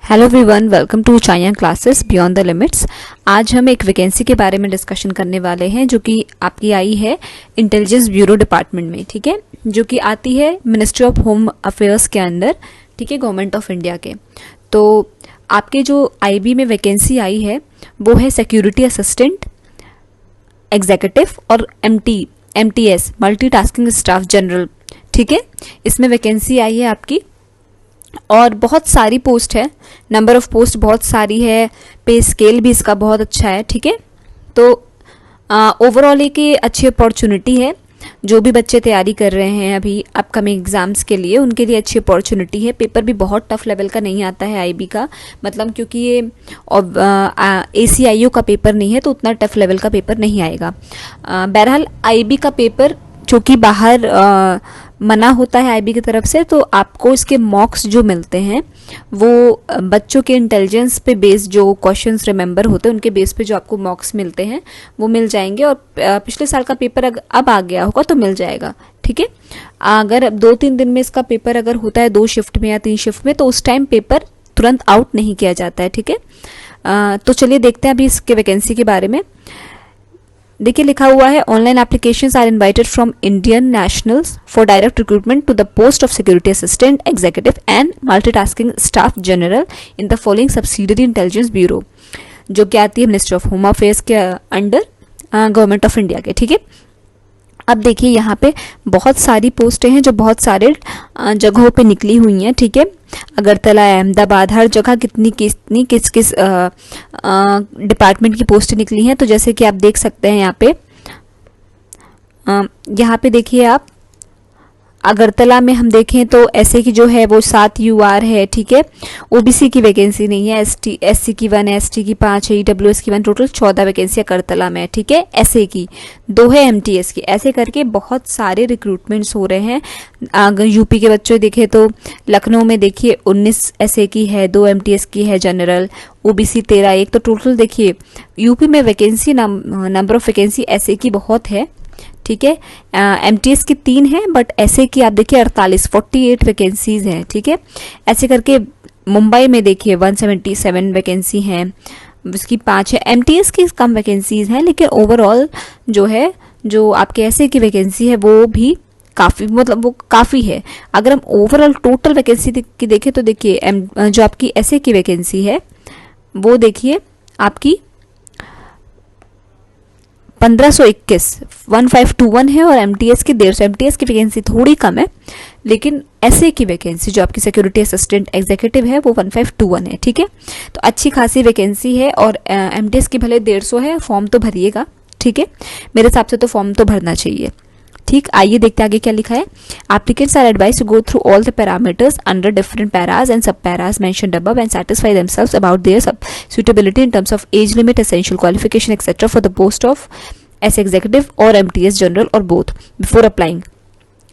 Hello everyone, welcome to China classes beyond the limits. आज हम एक वैकेंसी के बारे में डिस्कशन करने वाले हैं जो कि आपकी आई है इंटेलिजेंस ब्यूरो डिपार्टमेंट में, ठीक है, जो कि आती है मिनिस्ट्री ऑफ होम अफेयर्स के अंदर, ठीक है, गवर्नमेंट ऑफ इंडिया के। तो आपके जो आईबी में वैकेंसी आई है वो है सिक्योरिटी असिस्टेंट एग्जीक्यूटिव और MTS मल्टीटास्किंग स्टाफ जनरल, ठीक है। इसमें वैकेंसी आई है आपकी और बहुत सारी पोस्ट है, नंबर ऑफ पोस्ट बहुत सारी है, पे स्केल भी इसका बहुत अच्छा है, ठीक है। तो ओवरऑल एक अच्छी अपॉर्चुनिटी है, जो भी बच्चे तैयारी कर रहे हैं अभी अपकमिंग एग्जाम्स के लिए उनके लिए अच्छी अपॉर्चुनिटी है। पेपर भी बहुत टफ लेवल का नहीं आता है आईबी का, मतलब क्योंकि ये ACIO का पेपर नहीं है तो उतना टफ लेवल का पेपर नहीं आएगा। बहरहाल आईबी का पेपर जो कि बाहर मना होता है आईबी की तरफ से, तो आपको इसके मॉक्स जो मिलते हैं वो बच्चों के इंटेलिजेंस पे बेस्ड जो क्वेश्चंस रिमेंबर होते हैं उनके बेस पे जो आपको मॉक्स मिलते हैं वो मिल जाएंगे। और पिछले साल का पेपर अब आ गया होगा तो मिल जाएगा, ठीक है। अगर 2-3 दिन में इसका पेपर अगर होता है 2 शिफ्ट में या 3 शिफ्ट में तो उस टाइम पेपर तुरंत आउट नहीं किया जाता है, ठीक है। तो चलिए देखते हैं अभी इसके वैकेंसी के बारे में। देखिए लिखा हुआ है, online applications are invited from Indian nationals for direct recruitment to the post of security assistant executive and multitasking staff general in the following subsidiary intelligence bureau, जो कि आती है मिनिस्ट्री ऑफ होम अफेयर्स के under government of India के, ठीक है। अब देखिए यहाँ पे बहुत सारी पोस्टें हैं जो बहुत सारे जगहों पे निकली हुई हैं, ठीक है। अगरतला, अहमदाबाद, हर जगह किस किस डिपार्टमेंट की पोस्टें निकली हैं। तो जैसे कि आप देख सकते हैं यहाँ पे देखिए आप अगरतला में हम देखें तो ऐसे की जो है वो 7 UR है, ठीक है। OBC की वैकेंसी नहीं है, SC की 1 है, ST की 5 है, EWS की 1, टोटल 14 वैकेंसी अगरतला में है, ठीक है। SA की 2 है, MTS की, ऐसे करके बहुत सारे रिक्रूटमेंट्स हो रहे हैं। अगर यूपी के बच्चों देखें तो लखनऊ में देखिए 19 SA की है, 2 MTS की है जनरल, OBC 13, एक, तो टोटल देखिए यूपी में vacancy number of vacancy SA की बहुत है, ठीक है। MTS की 3 है बट ऐसे की आप देखिए 48 वैकेंसीज हैं, ठीक है। ऐसे करके मुंबई में देखिए 177 वैकेंसी हैं, उसकी 5 है। MTS की कम वैकेंसीज हैं लेकिन ओवरऑल जो है जो आपके ऐसे की वैकेंसी है वो भी काफ़ी, मतलब वो काफ़ी है। अगर हम ओवरऑल टोटल वैकेंसी की देखें तो देखिए जो आपकी ऐसे की वैकेंसी है वो देखिए आपकी 1521 है और MTS की 150। MTS की वैकेंसी थोड़ी कम है लेकिन ऐसे की वैकेंसी जो आपकी सिक्योरिटी असिस्टेंट एग्जीक्यूटिव है वो 1521 है, ठीक है। तो अच्छी खासी वैकेंसी है और MTS की भले 150 है, फॉर्म तो भरिएगा, ठीक है। मेरे हिसाब से तो फॉर्म तो भरना चाहिए, ठीक। आइए देखते हैं आगे क्या लिखा है। Applicants are advised to go through all the parameters under different paras and sub paras mentioned above and satisfy themselves about their suitability in terms of age limit, essential qualification etc. for the post of as executive और MTS general और both before applying।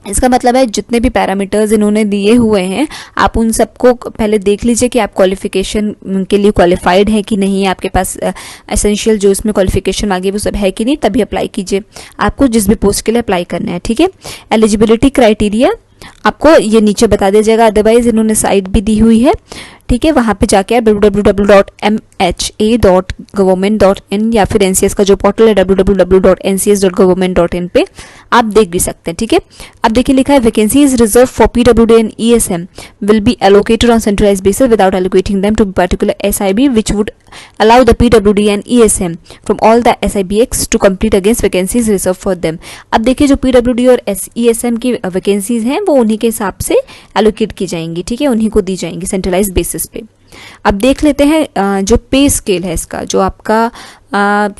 इसका मतलब है जितने भी parameters इन्होंने दिए हुए हैं आप उन सबको पहले देख लीजिए कि आप क्वालिफिकेशन के लिए क्वालिफाइड है कि नहीं, आपके पास एसेंशियल जो इसमें क्वालिफिकेशन मांगी वो सब है कि नहीं, तभी अप्लाई कीजिए। आपको जिस भी पोस्ट के लिए अप्लाई करना है, ठीक है। एलिजिबिलिटी क्राइटेरिया आपको ये नीचे बता दिया जाएगा, अदरवाइज इन्होंने साइट भी दी हुई है, ठीक है। वहाँ पे जाके आप www.mha.government.in या फिर NCS का जो पोर्टल है www.ncs.government.in पे आप देख भी सकते हैं, ठीक है। अब देखिए लिखा है vacancy is reserve for PWD and ESM will be allocated on centralised basis without allocating them to particular SIB which would allow the PWD and ESM from all the SIBX to compete against vacancies reserved for them। अब देखिए जो PWD और ESM की vacancies हैं वो उन्हीं के हिसाब से एलोकेट की जाएंगी, ठीक है, उन्हीं को दी जाएंगी सेंट्रलाइज्ड बेसिस पे। अब देख लेते हैं जो पे स्केल है इसका, जो आपका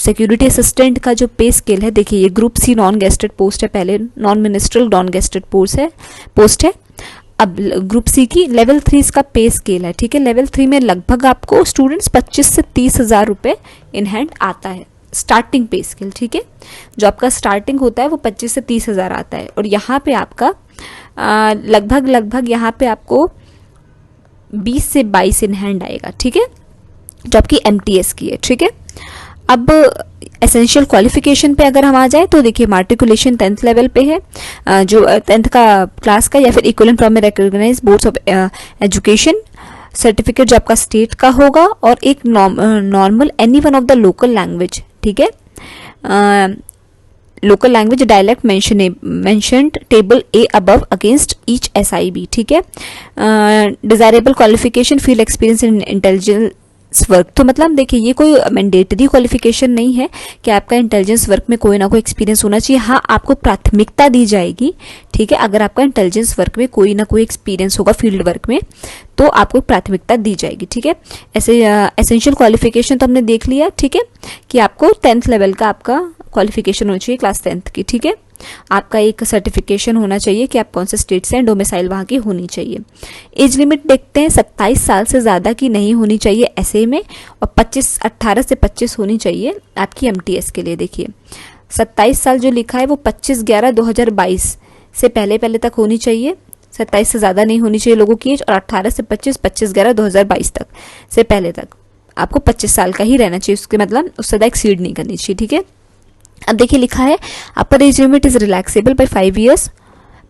सिक्योरिटी असिस्टेंट का जो पे स्केल है। देखिए ये group C non gazetted post है, पहले non minstrel non gazetted post है। अब ग्रुप C की लेवल 3 इसका पे स्केल है, ठीक है। लेवल 3 में लगभग आपको स्टूडेंट्स 25 से 30 हज़ार रुपये इन हैंड आता है, स्टार्टिंग पे स्केल, ठीक है। जो आपका स्टार्टिंग होता है वो 25 से 30 हज़ार आता है और यहाँ पे आपका लगभग यहाँ पे आपको 20 से 22 इन हैंड आएगा, ठीक है, जो आपकी MTS की है, ठीक है। अब एसेंशियल क्वालिफिकेशन पे अगर हम आ जाए तो देखिए मार्टिकुलेशन 10th लेवल पे है, जो 10th का क्लास का या फिर equivalent from recognised boards of education, certificate जो आपका स्टेट का होगा, और एक normal any one of the local language, ठीक है, local language dialect mentioned table A above against each SIB, ठीक है। Desirable qualification field experience in intelligence work, तो मतलब देखिए ये कोई मैंडेटरी क्वालिफिकेशन नहीं है कि आपका इंटेलिजेंस वर्क में कोई ना कोई एक्सपीरियंस होना चाहिए। हाँ, आपको प्राथमिकता दी जाएगी, ठीक है, अगर आपका इंटेलिजेंस वर्क में कोई ना कोई एक्सपीरियंस होगा फील्ड वर्क में तो आपको प्राथमिकता दी जाएगी, ठीक है। ऐसे एसेंशियल क्वालिफिकेशन तो हमने देख लिया, ठीक है, कि आपको 10th लेवल का आपका क्वालिफिकेशन होनी चाहिए, क्लास 10th की, ठीक है। आपका एक सर्टिफिकेशन होना चाहिए कि आप कौन से स्टेट से हैं, डोमिसाइल वहाँ की होनी चाहिए। एज लिमिट देखते हैं 27 साल से ज़्यादा की नहीं होनी चाहिए ऐसे में, और 18 से 25 होनी चाहिए आपकी MTS के लिए। देखिए 27 साल जो लिखा है वो 25/11/2022 से पहले तक होनी चाहिए, 27 से ज़्यादा नहीं होनी चाहिए लोगों की एज, और 18 से 25/11/2022 तक से पहले तक आपको 25 साल का ही रहना चाहिए, उसके मतलब उससे ज़्यादा एक्सीड नहीं करनी चाहिए, ठीक है। अब देखिए लिखा है upper age limit is relaxable by 5 years,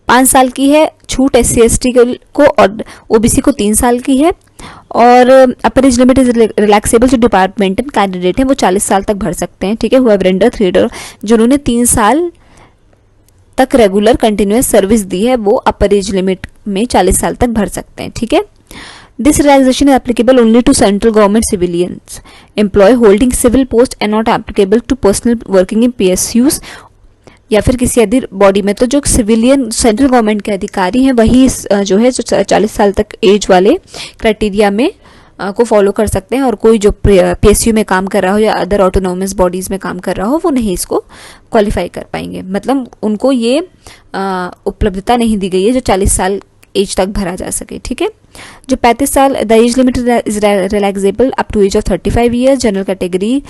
5 साल की है छूट SC/ST को, और OBC को 3 साल की है, और अपर एज लिमिट इज रिलैक्सेबल जो डिपार्टमेंटल कैंडिडेट हैं वो 40 साल तक भर सकते हैं, ठीक है। हुआ रेंडर 3 year, जिन्होंने 3 साल तक रेगुलर कंटिन्यूस सर्विस दी है वो अपर एज लिमिट में 40 साल तक भर सकते हैं, ठीक है। This relaxation is applicable only to central government civilians employee holding civil post and not applicable to personal working in PSUs या फिर किसी अधिक बॉडी में। तो जो सिविलियन सेंट्रल गवर्नमेंट के अधिकारी हैं वही जो है 40 साल तक एज वाले क्राइटेरिया में को फॉलो कर सकते हैं, और कोई जो PSU में काम कर रहा हो या अदर ऑटोनोमस बॉडीज़ में काम कर रहा हो वो नहीं इसको क्वालिफाई कर पाएंगे, मतलब उनको ये उपलब्धता नहीं दी गई है जो 40 साल एज तक भरा जा सके, ठीक है। जो 35 साल the age limit is relaxable up to age of 35 years general category,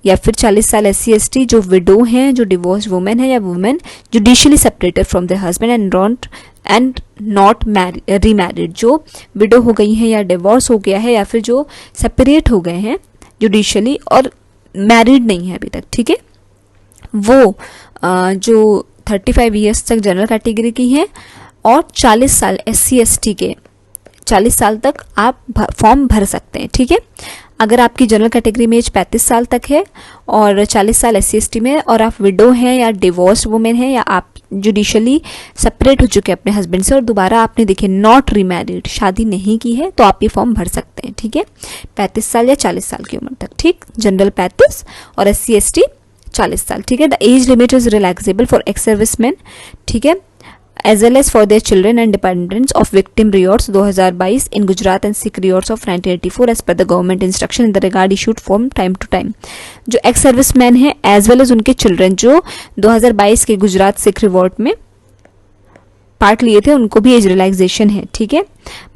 या फिर 40 साल SC/ST जो विडो हैं, जो डिवोर्स वुमेन है या women judicially separated from the husband and not remarried, जो विडो हो गई हैं या डिवोर्स हो गया है या फिर जो सेपरेट हो गए हैं जुडिशियली और मैरिड नहीं है अभी तक, ठीक है, वो जो 35 ईयर्स तक जनरल कैटेगरी की हैं, और 40 साल SC/ST के 40 साल तक आप फॉर्म भर सकते हैं, ठीक है। अगर आपकी जनरल कैटेगरी में एज 35 साल तक है और 40 साल SC/ST में, और आप विडो हैं या डिवोर्स वुमेन हैं या आप जुडिशियली सेपरेट हो चुके हैं अपने हस्बैंड से और दोबारा आपने देखिए नॉट रीमैरिड, शादी नहीं की है, तो आप ये फॉर्म भर सकते हैं, ठीक है। 35 साल या 40 साल की उम्र तक, ठीक। जनरल 35 और SC/ST 40 साल, ठीक है। The age limit is relaxable for ex serviceman, ठीक है, as well as for their children and dependents of victim riots 2022 in Gujarat and Sikh riots of 1984 as per the government instruction in the regard issued from time to time। जो ex serviceman है as well as उनके children जो 2022 के गुजरात सिख रिवॉर्ट में part लिए थे उनको भी एज रिलैक्सेशन है, ठीक है।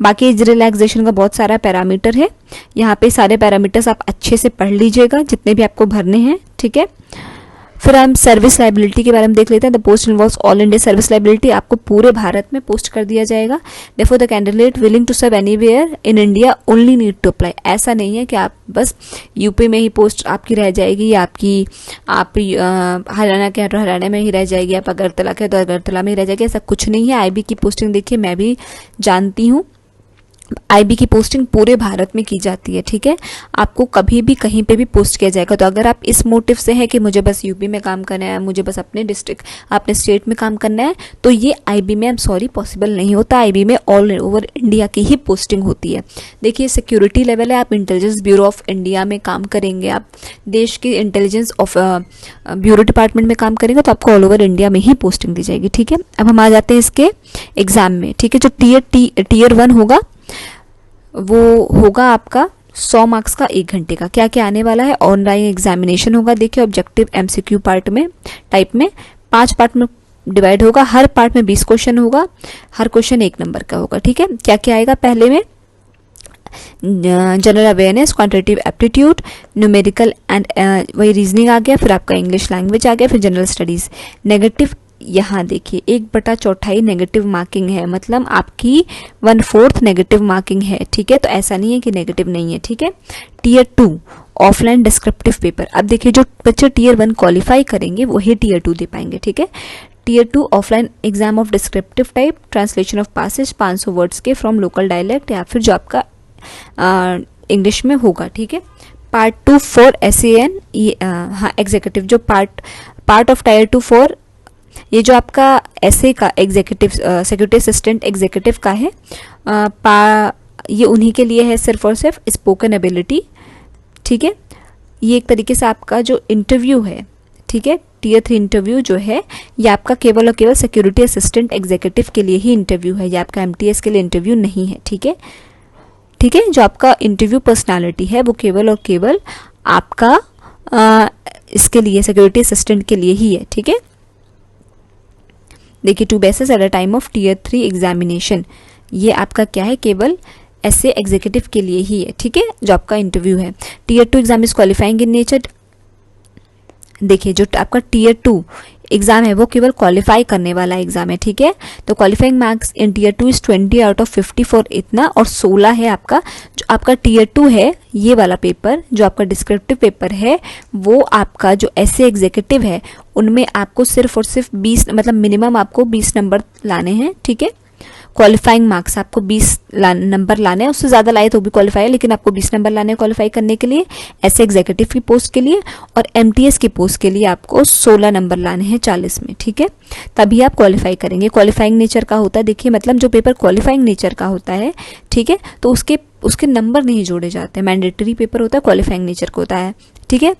बाकी एज रिलैक्सेशन का बहुत सारा पैरामीटर है, यहाँ पे सारे पैरामीटर्स आप अच्छे से पढ़ लीजिएगा जितने भी आपको भरने हैं, ठीक है। फिर हम सर्विस लाइबिलिटी के बारे में देख लेते हैं। The post involves all India service liability, आपको पूरे भारत में पोस्ट कर दिया जाएगा। Therefore the candidate willing to serve anywhere in India only need to apply. ऐसा नहीं है कि आप बस यूपी में ही पोस्ट आपकी रह जाएगी या आप हरियाणा के तो हरियाणा में ही रह जाएगी, आप अगरतला के तो अगरतला में ही रह जाएगी, ऐसा कुछ नहीं है। IB की पोस्टिंग देखिए मैं भी जानती हूँ, IB की पोस्टिंग पूरे भारत में की जाती है, ठीक है। आपको कभी भी कहीं पे भी पोस्ट किया जाएगा। तो अगर आप इस मोटिव से है कि मुझे बस यूपी में काम करना है, मुझे बस अपने डिस्ट्रिक्ट अपने स्टेट में काम करना है, तो ये IB में पॉसिबल नहीं होता। IB में ऑल ओवर इंडिया की ही पोस्टिंग होती है। देखिए सिक्योरिटी लेवल है, आप इंटेलिजेंस ब्यूरो ऑफ इंडिया में काम करेंगे, आप देश के इंटेलिजेंस ऑफ ब्यूरो डिपार्टमेंट में काम करेंगे तो आपको ऑल ओवर इंडिया में ही पोस्टिंग दी जाएगी, ठीक है। अब हम आ जाते हैं इसके एग्जाम में, ठीक है। जो टीयर 1 होगा वो होगा आपका 100 मार्क्स का 1 घंटे का। क्या क्या आने वाला है, ऑनलाइन एग्जामिनेशन होगा। देखिए ऑब्जेक्टिव MCQ पार्ट में टाइप में 5 पार्ट में डिवाइड होगा, हर पार्ट में 20 क्वेश्चन होगा, हर क्वेश्चन 1 नंबर का होगा, ठीक है। क्या क्या आएगा, पहले में general awareness, quantitative aptitude, numerical and वही रीजनिंग आ गया, फिर आपका इंग्लिश लैंग्वेज आ गया, फिर जनरल स्टडीज। नेगेटिव यहाँ देखिए 1/4 नेगेटिव मार्किंग है, मतलब आपकी 1/4 नेगेटिव मार्किंग है, ठीक है। तो ऐसा नहीं है कि नेगेटिव नहीं है, ठीक है। Tier 2 offline descriptive paper. अब देखिए जो बच्चे टीयर 1 क्वालिफाई करेंगे वही टीयर 2 दे पाएंगे, ठीक है। Tier 2 offline exam of descriptive type, translation of passage 500 words के फ्रॉम लोकल डायलेक्ट, या फिर जो आपका इंग्लिश में होगा, ठीक है। पार्ट 2 फॉर SAN, हाँ एग्जीक्यूटिव, जो पार्ट ऑफ टायर 2 फॉर, ये जो आपका SA का एग्जीक्यूटिव सिक्योरिटी असिस्टेंट एग्जीक्यूटिव का है, ये उन्हीं के लिए है सिर्फ और सिर्फ स्पोकन एबिलिटी, ठीक है। ये एक तरीके से आपका जो इंटरव्यू है, ठीक है, Tier 3 इंटरव्यू जो है ये आपका केवल और केवल सिक्योरिटी असिस्टेंट एग्जीक्यूटिव के लिए ही इंटरव्यू है, ये आपका MTS के लिए इंटरव्यू नहीं है, ठीक है, ठीक है। जो आपका इंटरव्यू पर्सनालिटी है वो केवल और केवल आपका इसके लिए सिक्योरिटी असिस्टेंट के लिए ही है, ठीक है। देखिए, 2 basis at a time of Tier 3 examination, ये आपका क्या है, केवल ऐसे एग्जीक्यूटिव के लिए ही है, ठीक है, जो आपका इंटरव्यू है। Tier 2 exam is qualifying in nature. देखिए, जो आपका Tier 2 एग्जाम है वो केवल क्वालिफाई करने वाला एग्जाम है, ठीक है। तो qualifying marks in Tier 2 is 20 out of 50 for इतना, और 16 है आपका जो आपका Tier 2 है, ये वाला पेपर जो आपका डिस्क्रिप्टिव पेपर है वो आपका जो ऐसे एग्जीक्यूटिव है उनमें आपको सिर्फ और सिर्फ 20, मतलब मिनिमम आपको 20 नंबर लाने हैं, ठीक है। क्वालिफाइंग मार्क्स आपको 20 नंबर लाने हैं, उससे ज़्यादा लाए तो भी क्वालिफाई है, लेकिन आपको 20 नंबर लाने हैं क्वालिफाई करने के लिए ऐसे एग्जीक्यूटिव की पोस्ट के लिए, और MTS की पोस्ट के लिए आपको 16 नंबर लाने हैं 40 में, ठीक है, तभी आप क्वालिफाई करेंगे। क्वालिफाइंग नेचर का होता है, देखिए मतलब जो पेपर क्वालिफाइंग नेचर का होता है, ठीक है, तो उसके नंबर नहीं जोड़े जाते, मैंडेटरी पेपर होता है, क्वालिफाइंग नेचर का होता है, ठीक है।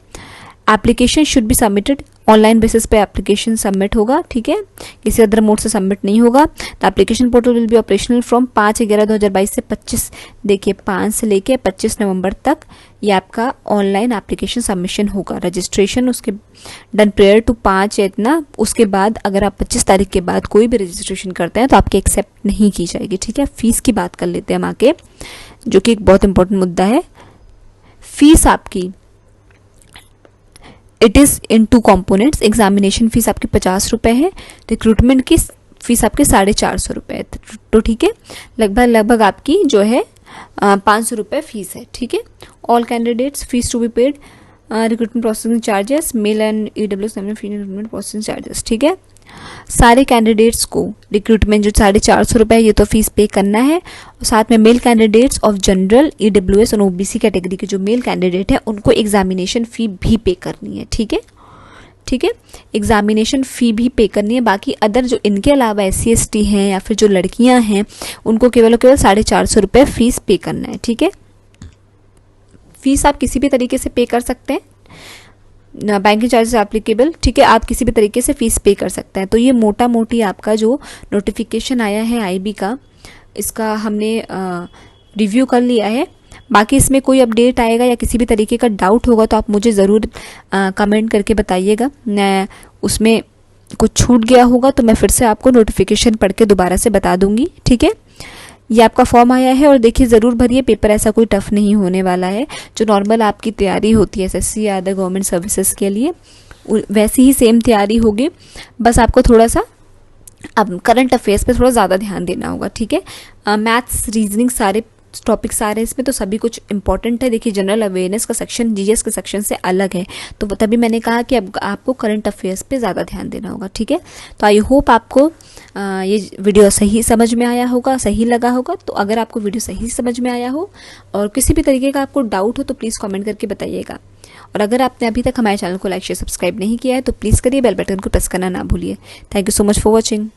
Application should be submitted, online basis पे एप्लीकेशन सबमिट होगा, ठीक है, किसी अदर मोड से सबमिट नहीं होगा। The application portal will be operational from 5/11/2022 से 25, देखिए 5 से लेके 25 नवंबर तक ये आपका ऑनलाइन एप्लीकेशन सबमिशन होगा। रजिस्ट्रेशन उसके डन प्रेयर टू 5 इतना, उसके बाद अगर आप 25 तारीख के बाद कोई भी रजिस्ट्रेशन करते हैं तो आपकी एक्सेप्ट नहीं की जाएगी, ठीक है। फीस की बात कर लेते हैं हम आके, जो कि एक बहुत इंपॉर्टेंट मुद्दा है। फीस आपकी it is in 2 components. Examination fees आपकी 50 रुपये है, रिक्रूटमेंट की फीस आपके 450 रुपये है, तो ठीक है, लगभग आपकी जो है 500 रुपये फीस है, ठीक है। All candidates fees to be paid, recruitment processing charges, male and EWS recruitment processing charges, ठीक है। सारे कैंडिडेट्स को रिक्रूटमेंट जो 450 रुपये ये तो फीस पे करना है, और साथ में male candidates of general EWS और OBC कैटेगरी के जो मेल कैंडिडेट है उनको एग्जामिनेशन फ़ी भी पे करनी है, ठीक है, ठीक है, एग्जामिनेशन फ़ी भी पे करनी है। बाकी अदर जो इनके अलावा SC ST हैं या फिर जो लड़कियां हैं उनको केवल 450 रुपये फीस पे करना है, ठीक है। फीस आप किसी भी तरीके से पे कर सकते हैं, बैंकिंग चार्जेस एप्लीकेबल, ठीक है, आप किसी भी तरीके से फीस पे कर सकते हैं। तो ये मोटा मोटी आपका जो नोटिफिकेशन आया है IB का, इसका हमने रिव्यू कर लिया है। बाकी इसमें कोई अपडेट आएगा या किसी भी तरीके का डाउट होगा तो आप मुझे ज़रूर कमेंट करके बताइएगा। मैं उसमें कुछ छूट गया होगा तो मैं फिर से आपको नोटिफिकेशन पढ़ के दोबारा से बता दूंगी, ठीक है। ये आपका फॉर्म आया है और देखिए ज़रूर भरिए, पेपर ऐसा कोई टफ नहीं होने वाला है। जो नॉर्मल आपकी तैयारी होती है SSC या अदर गवर्नमेंट सर्विसेज के लिए वैसी ही सेम तैयारी होगी, बस आपको थोड़ा सा अब करंट अफेयर्स पे थोड़ा ज़्यादा ध्यान देना होगा, ठीक है। मैथ्स रीजनिंग सारे टॉपिक्स आ रहे हैं इसमें, तो सभी कुछ इंपॉर्टेंट है। देखिए जनरल अवेयरनेस का सेक्शन GS के सेक्शन से अलग है, तो तभी मैंने कहा कि अब आपको करंट अफेयर्स पे ज़्यादा ध्यान देना होगा, ठीक है। तो आई होप आपको ये वीडियो सही समझ में आया होगा, सही लगा होगा। तो अगर आपको वीडियो सही समझ में आया हो और किसी भी तरीके का आपको डाउट हो तो प्लीज़ कमेंट करके बताइएगा। और अगर आपने अभी तक हमारे चैनल को लाइक शेयर सब्सक्राइब नहीं किया है तो प्लीज़ करिए, बेल बटन को प्रेस करना ना भूलिए। Thank you so much for watching.